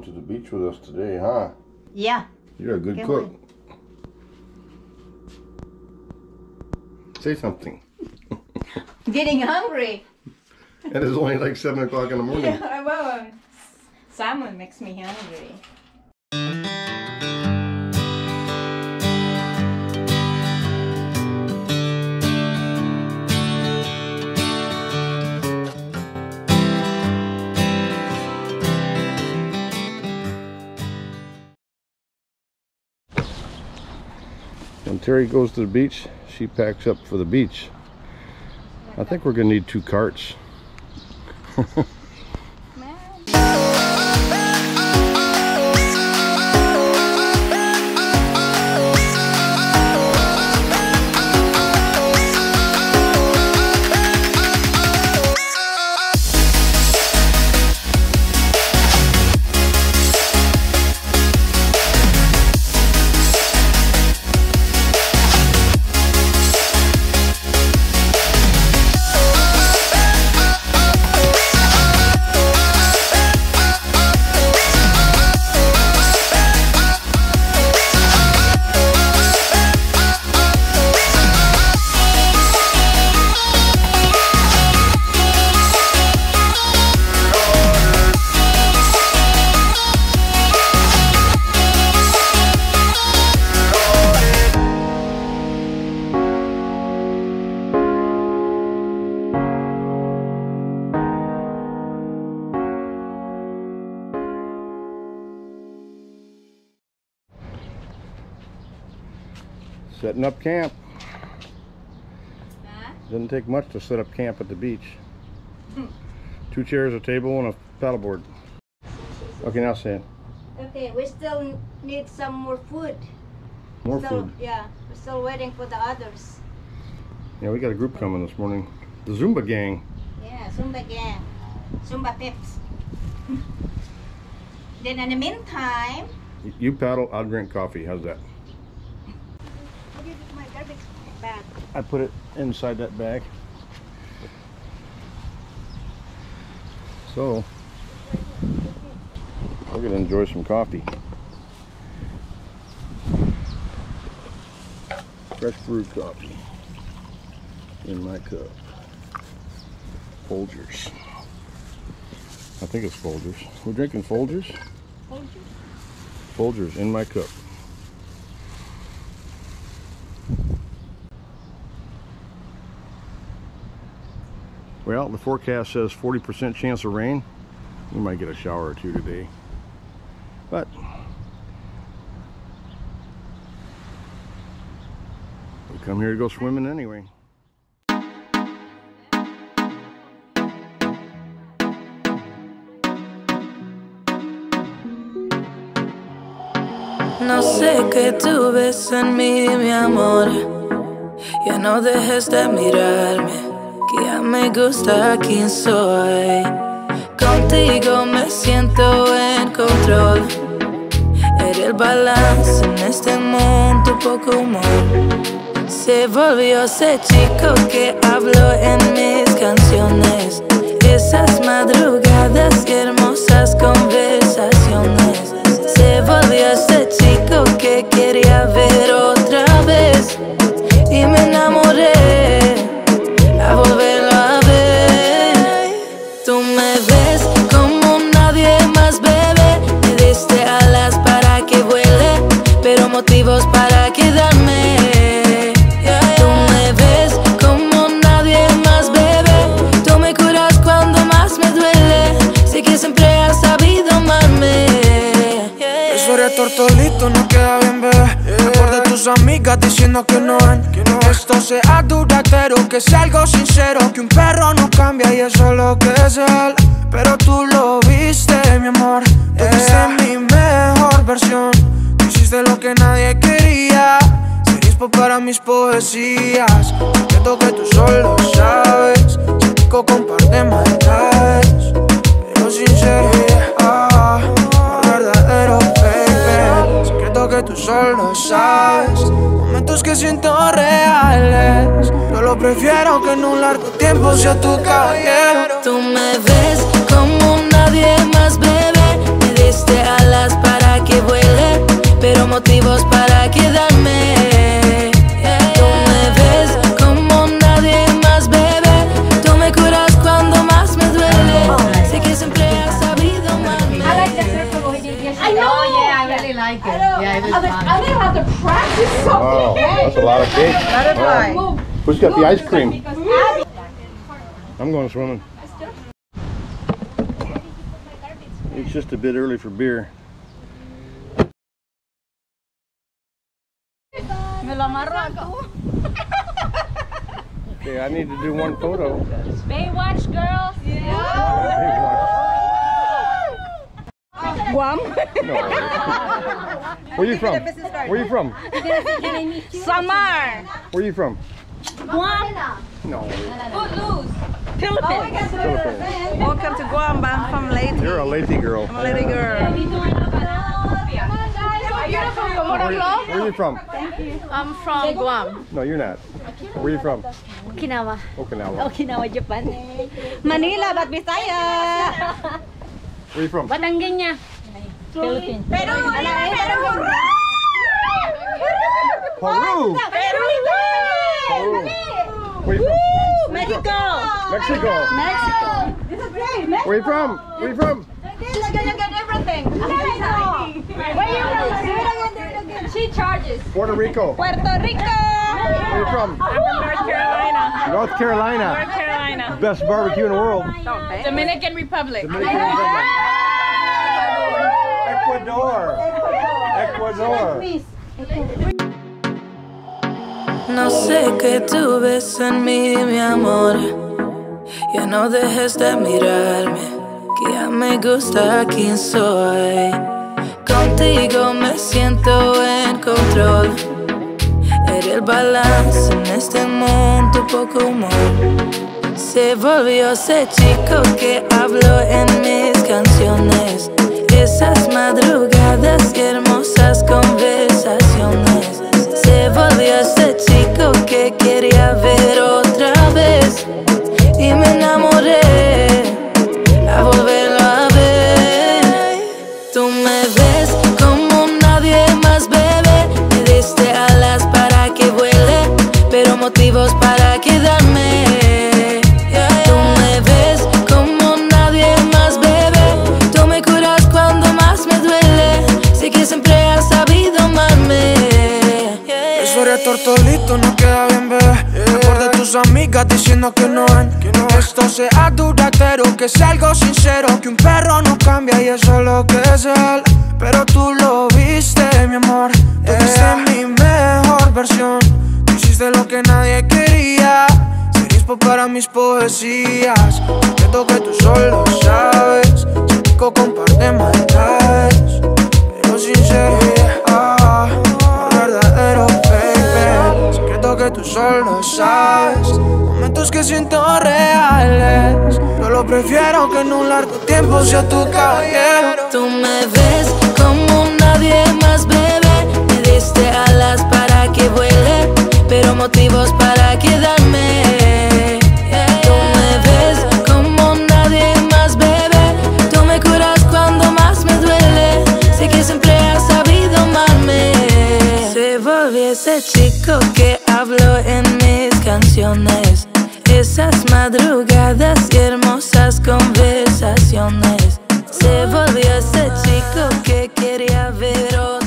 to the beach with us today, huh? Yeah. You're a good cook. Say something. Getting hungry. And it's only like 7 o'clock in the morning. Yeah, well, salmon makes me hungry. When Terry goes to the beach, she packs up for the beach. I think we're gonna need 2 carts. Setting up camp. Doesn't take much to set up camp at the beach. 2 chairs, a table, and a paddleboard. Okay, now Sam. Okay, we still need some more food. More food? Yeah, we're still waiting for the others. Yeah, we got a group coming this morning. The Zumba gang. Yeah, Zumba gang. Zumba pips. Then in the meantime... You paddle, I'll drink coffee. How's that? My garbage bag. I put it inside that bag. So, we're gonna enjoy some coffee. Fresh brewed coffee in my cup. Folgers. I think it's Folgers. We're drinking Folgers? Folgers? Folgers in my cup. Well, the forecast says 40% chance of rain. We might get a shower or 2 today. But we come here to go swimming anyway. No sé qué tú ves en mí, mi amor. Ya no dejes de mirarme, que ya me gusta quién soy. Contigo me siento en control. Eres el balance en este mundo, poco humor. Se volvió ese chico que habló en mis canciones. Esas madrugadas y hermosas conversaciones. Se volvió ese chico que quería ver otra vez. Y me enamoré a volverlo a ver. Tú me ves como nadie más, bebé. Me diste alas para que vuele, pero motivos para quedarme. Tú me ves como nadie más, bebé. Tú me curas cuando más me duele. Sé que siempre has sabido amarme. Eso eres tortolito, no queda bien, bebé. Mejor de tus amigas diciendo que no ven. Esto sea duradero, que sea algo sincero. Que un perro no cambia y eso es lo que es él. Pero tú lo viste, mi amor. Tú viste mi mejor versión. Tú hiciste lo que nadie quería. Ser inspo para mis poesías. Siento que tú solo sabes. Se rico con par de maldades, pero sincero, verdadero, baby. Secreto que tú solo sabes. Momentos que siento reales. Yo lo prefiero que en un largo tiempo sea tu caballero. Tú me ves como nadie más, bebé. Me diste alas para que vuele, pero motivos para quedarme. Tú me ves como nadie más, bebé. Tú me curas cuando más me duele. Sé que siempre has sabido amarme. I like the circle he did yesterday. I know. Oh yeah, I really like it. Yeah, it was fun. I didn't have to practice Wow, that's a lot of cake. Butterfly. Wow. Who's got the ice cream? because Abby. I'm going swimming. It's just a bit early for beer. Me lo amarro ako. Okay, I need to do one photo. Baywatch, girls. Guam. No. Where you from? Where you from? Samar. Where you from? Guam. No. Footloose. Philippines. Philippines. Welcome to Guam. I'm from Leyte. You're a Leyte girl. I'm a Leyte girl. Where are you from? I'm from Guam. No, you're not. Where are you from? Okinawa. Okinawa. Okinawa, Japan. Manila, but Bisaya. Where are you from? Batangganya. Philippines. Peru. Peru. Peru. Where are you from? Mexico. Mexico. Mexico. This is great. Where are you from? Where are you from? She's gonna get everything. Where you from? She charges. Puerto Rico. Puerto Rico. Where are you from? I'm from North Carolina. North Carolina. Carolina. Best barbecue in the world. Dominican Republic. Dominican Republic. Ecuador. Ecuador. No sé qué tú ves en mí, mi amor. Ya no dejes de mirarme, que ya me gusta quién soy. Contigo me siento en control. Eres el balance en este mundo, poco humor. Se volvió ese chico que habló en mis canciones. Esas madrugadas y hermosas conversaciones. Se volvió ese chico que quería ver otra vez. Y me enamoré a volverlo a ver. Tú me ves como nadie más, bebé. Me diste alas para que vuele, pero motivos para quedarme. Tú me ves como nadie más, bebé. Tú me curas cuando más me duele. Sé que siempre has sabido amarme. Eso eres tortolito, no queda bien, bebé. Por de tus amigas diciendo que no ven que esto sea duradero, que sea algo sincero, que un perro no cambia y eso es lo que es él. Pero tú lo viste, mi amor. Tú viste mi mejor versión. Tú hiciste lo que nadie quería. Ser inspo para mis poesías. Siento que tú solo sabes. Soy rico con par de maldades, pero sincero, verdadero, baby. Secreto que tú solo sabes. Momentos que siento reales. Yo lo prefiero que en un largo tiempo sea tu caballero. Tú me ves como nadie más, bebé. Me diste alas para que vuele, pero motivos para quedarme. Tú me ves como nadie más, bebé. Tú me curas cuando más me duele. Sé que siempre has sabido amarme. Se volvió ese chico que habló en mis canciones. Esas madrugadas y hermosas conversaciones. Se volvió ese chico que quería ver otra